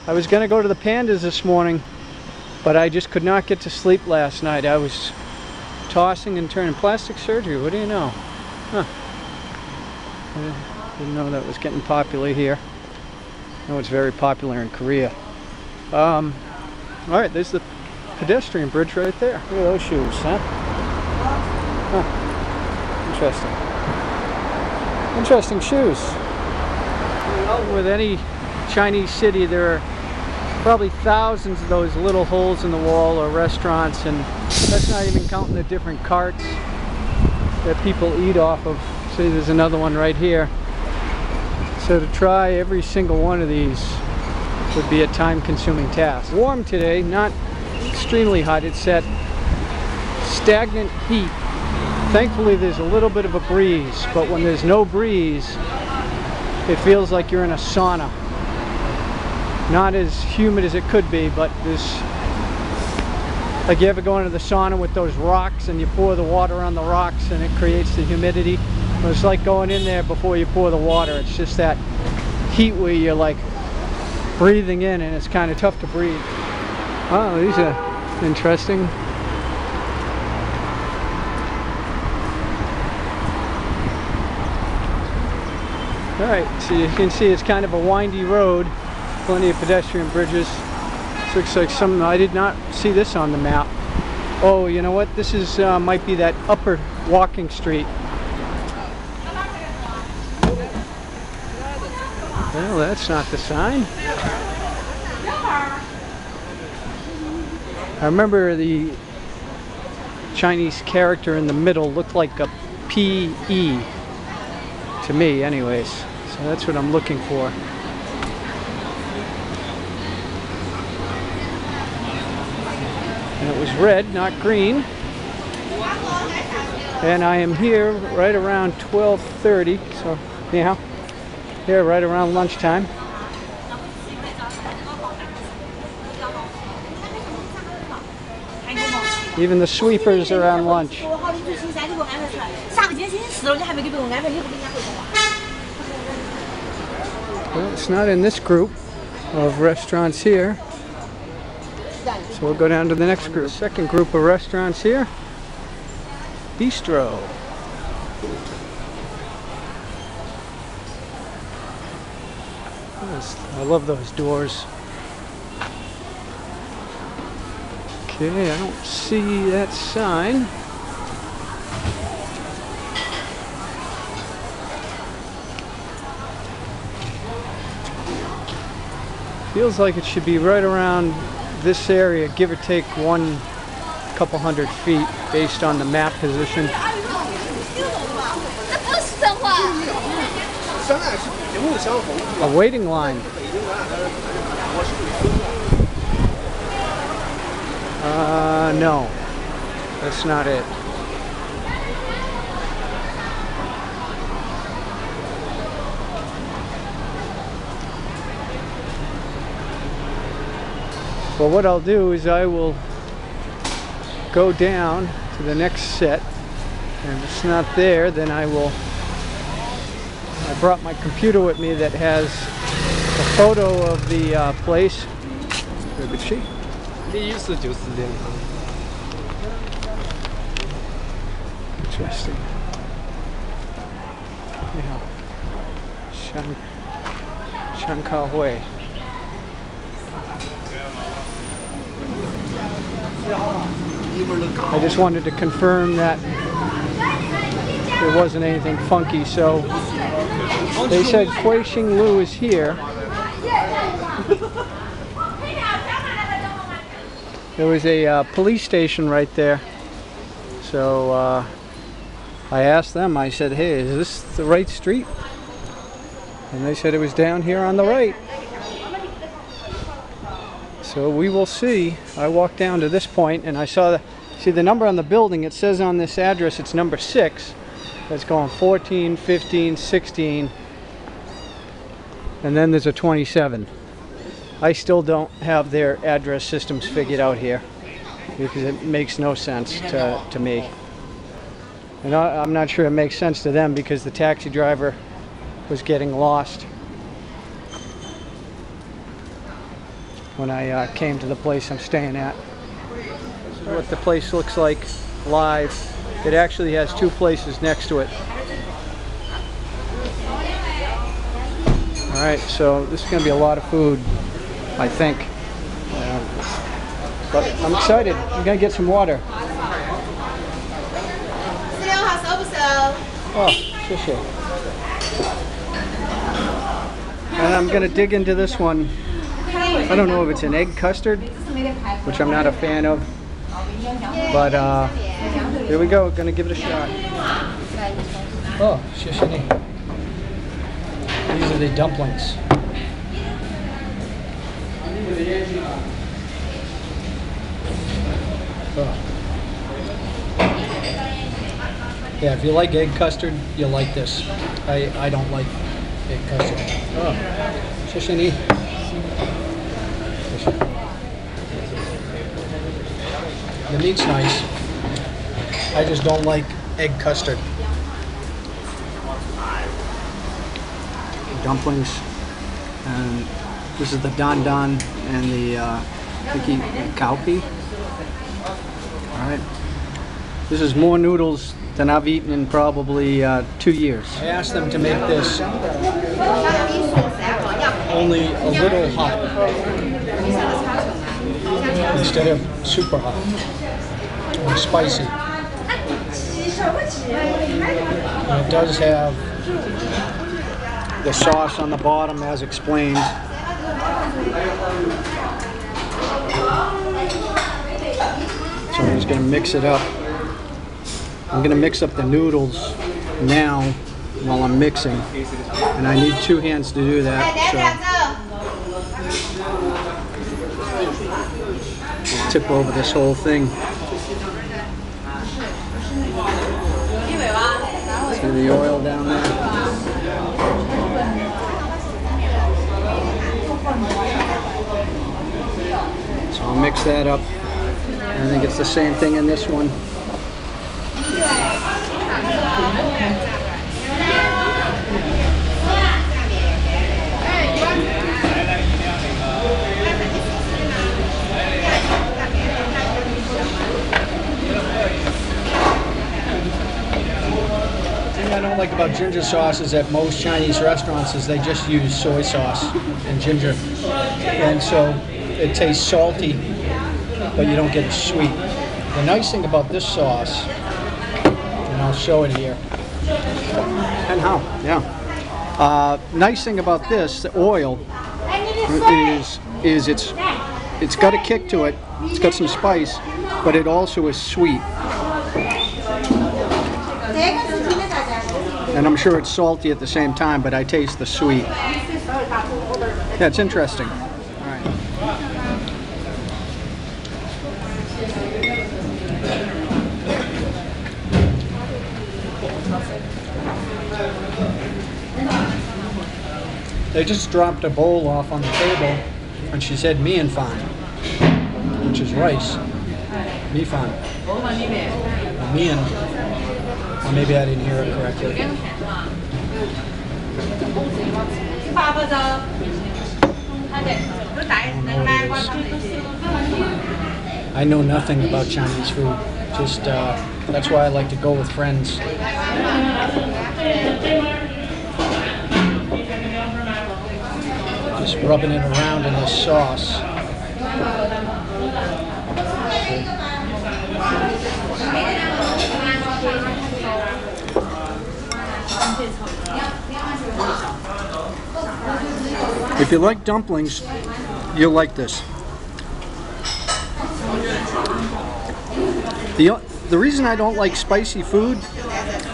I was going to go to the Pandas this morning, but I just could not get to sleep last night. I was tossing and turning. Plastic surgery, what do you know? Huh. I didn't know that was getting popular here. I know it's very popular in Korea. Alright, there's the pedestrian bridge right there. Look at those shoes, huh? Huh. Interesting. Interesting shoes. With any Chinese city, there are probably thousands of those little holes in the wall or restaurants, and that's not even counting the different carts that people eat off of. See, there's another one right here. So to try every single one of these would be a time-consuming task. Warm today, not extremely hot. It's that stagnant heat. Thankfully there's a little bit of a breeze, but when there's no breeze, it feels like you're in a sauna. Not as humid as it could be, but there's, like, you ever go into the sauna with those rocks and you pour the water on the rocks and it creates the humidity? Well, it's like going in there before you pour the water. It's just that heat where you're like breathing in and it's kind of tough to breathe. Oh, these are interesting. Alright, so you can see it's kind of a windy road. Plenty of pedestrian bridges. This looks like something, I did not see this on the map. Oh, you know what? This is might be that upper walking street. Well, that's not the sign. I remember the Chinese character in the middle looked like a P-E to me anyways. So that's what I'm looking for. And it was red, not green. And I am here right around 12:30, so yeah, here right around lunchtime. Even the sweepers are on lunch. Well, it's not in this group of restaurants here. So we'll go down to the next group. Second group of restaurants here. Bistro. I love those doors. Okay, I don't see that sign. Feels like it should be right around this area, give or take couple hundred feet based on the map position. A waiting line. No, that's not it. Well, what I'll do is I will go down to the next set, and if it's not there, then I brought my computer with me that has a photo of the place. Interesting. Yeah. Shanghai. I just wanted to confirm that there wasn't anything funky, so they said Kuixing Lu is here. There was a police station right there, so I asked them, I said, hey, is this the right street? And they said it was down here on the right. So we will see. I walked down to this point and I saw see the number on the building. It says on this address it's number 6. That's going 14, 15, 16, and then there's a 27. I still don't have their address systems figured out here because it makes no sense to me. And I'm not sure it makes sense to them because the taxi driver was getting lost. when I came to the place I'm staying at. This is what the place looks like live. It actually has two places next to it. Alright, so this is going to be a lot of food, I think. But I'm excited. I'm going to get some water. Oh, shishi. And I'm going to dig into this one. I don't know if it's an egg custard, which I'm not a fan of. But here we go. Going to give it a shot. Oh, shishi. These are the dumplings. Oh. Yeah, if you like egg custard, you'll like this. I don't like egg custard. Oh, shishini. The meat's nice. I just don't like egg custard. Dumplings, and this is the dan dan and the cowpea. All right, this is more noodles than I've eaten in probably 2 years. I asked them to make this only a little hot instead of super hot or spicy. And it does have the sauce on the bottom as explained. So I'm just going to mix it up. I'm going to mix up the noodles now while I'm mixing. And I need 2 hands to do that. So I'll tip over this whole thing. See the oil down there? So I'll mix that up. I think it's the same thing in this one. The thing I don't like about ginger sauce is at most Chinese restaurants is they just use soy sauce and ginger. And so it tastes salty, but you don't get it sweet. The nice thing about this sauce, and I'll show it here, and how, yeah. Nice thing about this, the oil, is it's got a kick to it. It's got some spice, but it also is sweet. And I'm sure it's salty at the same time, but I taste the sweet. Yeah, it's interesting. All right. They just dropped a bowl off on the table, and she said mian fan, which is rice. Mi fan. Or mian. Or maybe I didn't hear it correctly. I know nothing about Chinese food. Just that's why I like to go with friends. Just rubbing it around in this sauce. If you like dumplings, you'll like this. The reason I don't like spicy food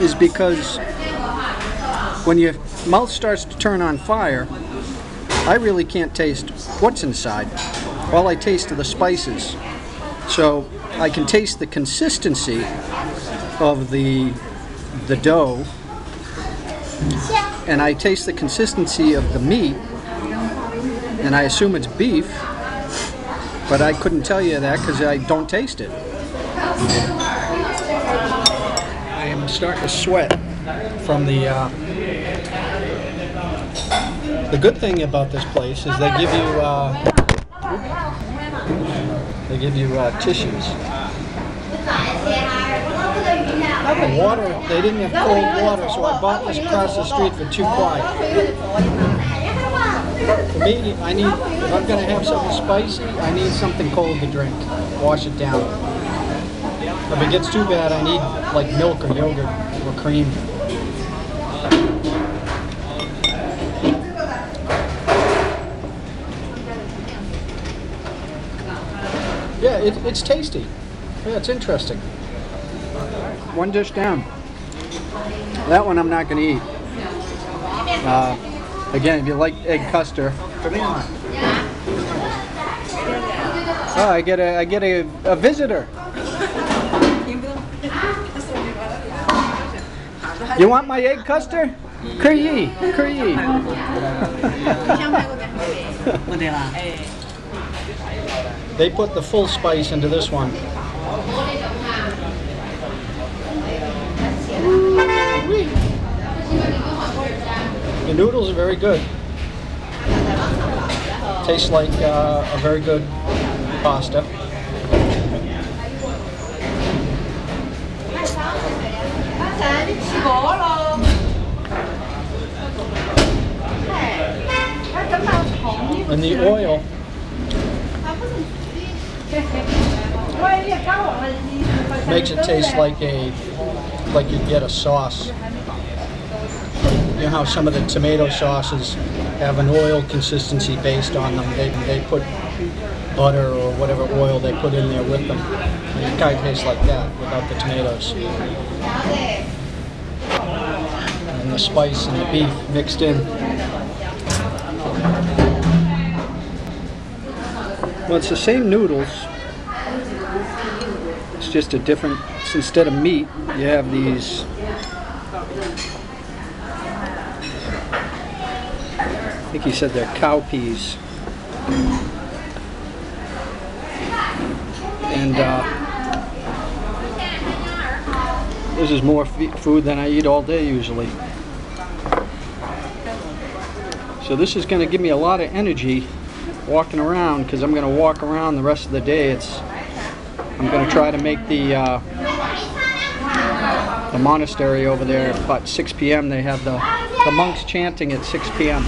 is because when your mouth starts to turn on fire, I really can't taste what's inside. All I taste are the spices. So I can taste the consistency of the dough, and I taste the consistency of the meat, and I assume it's beef, but I couldn't tell you that because I don't taste it. I am starting to sweat from the good thing about this place is they give you They give you tissues. The water, they didn't have cold water, so I bought this across the street for $2. For me, if I'm going to have something spicy, I need something cold to drink. Wash it down. If it gets too bad, I need like milk or yogurt or cream. Yeah, it's tasty. Yeah, it's interesting. One dish down. That one I'm not going to eat. Again, if you like egg custard. Oh, I get a visitor. You want my egg custard? 可以，可以。They put the full spice into this one. The noodles are very good. Tastes like a very good pasta. And the oil makes it taste like you get a sauce. You know how some of the tomato sauces have an oil consistency based on them. They put butter or whatever oil they put in there with them. And it kind of tastes like that without the tomatoes. And the spice and the beef mixed in. Well, it's the same noodles. It's just a different, instead of meat, you have these I think he said they're cowpeas. And this is more food than I eat all day usually. So this is going to give me a lot of energy walking around, because I'm going to walk around the rest of the day. I'm going to try to make the monastery over there about 6 p.m. They have the monks chanting at 6 p.m.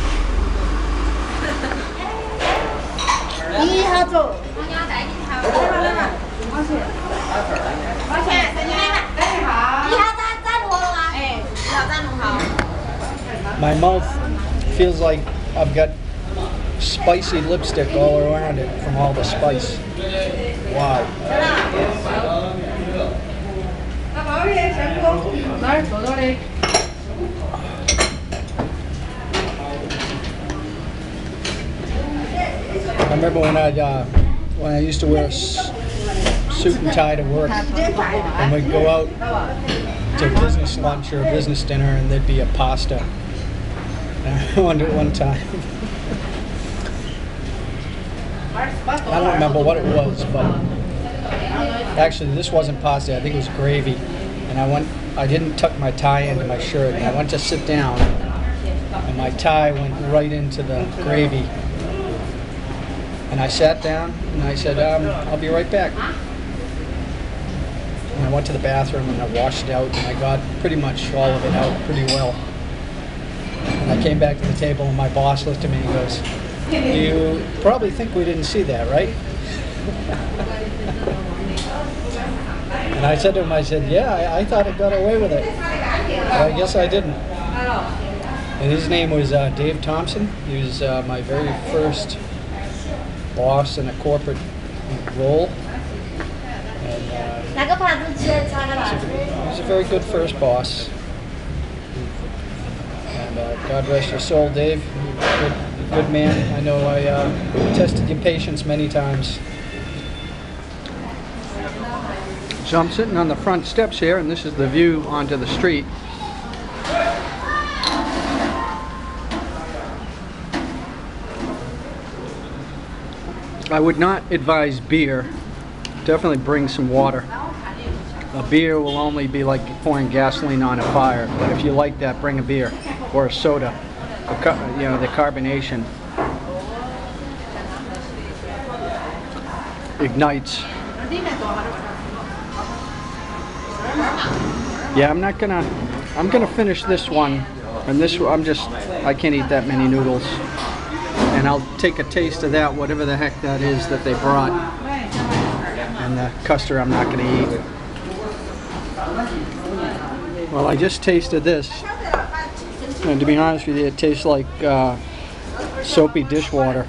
My mouth feels like I've got spicy lipstick all around it from all the spice. Wow. I remember when I used to wear a suit and tie to work, and we'd go out to business lunch or a business dinner, and there'd be a pasta. And I wonder one time, I don't remember what it was, but actually this wasn't pasta, I think it was gravy. And I didn't tuck my tie into my shirt, and I went to sit down, and my tie went right into the gravy. And I sat down, and I said, I'll be right back. And I went to the bathroom, and I washed it out, and I got pretty much all of it out pretty well. And I came back to the table, and my boss looked at me and goes, "You probably think we didn't see that, right?" And I said to him, I said, "Yeah, I thought I got away with it, but I guess I didn't." And his name was Dave Thompson. He was my very first boss in a corporate role. And he was a very good first boss. And God rest your soul, Dave. Good man. I know I tested your patience many times. So I'm sitting on the front steps here, and this is the view onto the street. I would not advise beer. Definitely bring some water. A beer will only be like pouring gasoline on a fire, but if you like that, bring a beer or a soda. The carbonation. ignites. Yeah, I'm gonna finish this one, and this I can't eat that many noodles, and I'll take a taste of that, whatever the heck that is that they brought, and the custard I'm not gonna eat. Well, I just tasted this, and to be honest with you, it tastes like soapy dishwater.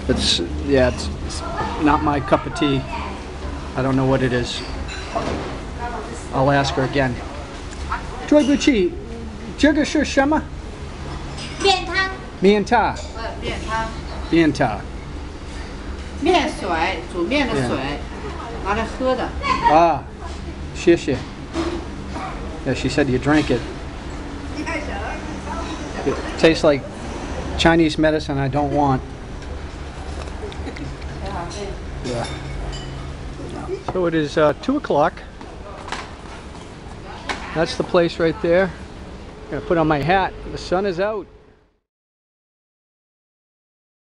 It's not my cup of tea. I don't know what it is. I'll ask her again. 对不起，这个是什么？面汤。面汤。面汤。面汤。面水，煮面的水，拿来喝的。啊，谢谢。Yeah, she said you drink it. It tastes like Chinese medicine I don't want. Yeah. So it is 2 o'clock. That's the place right there. I'm gonna put on my hat. The sun is out.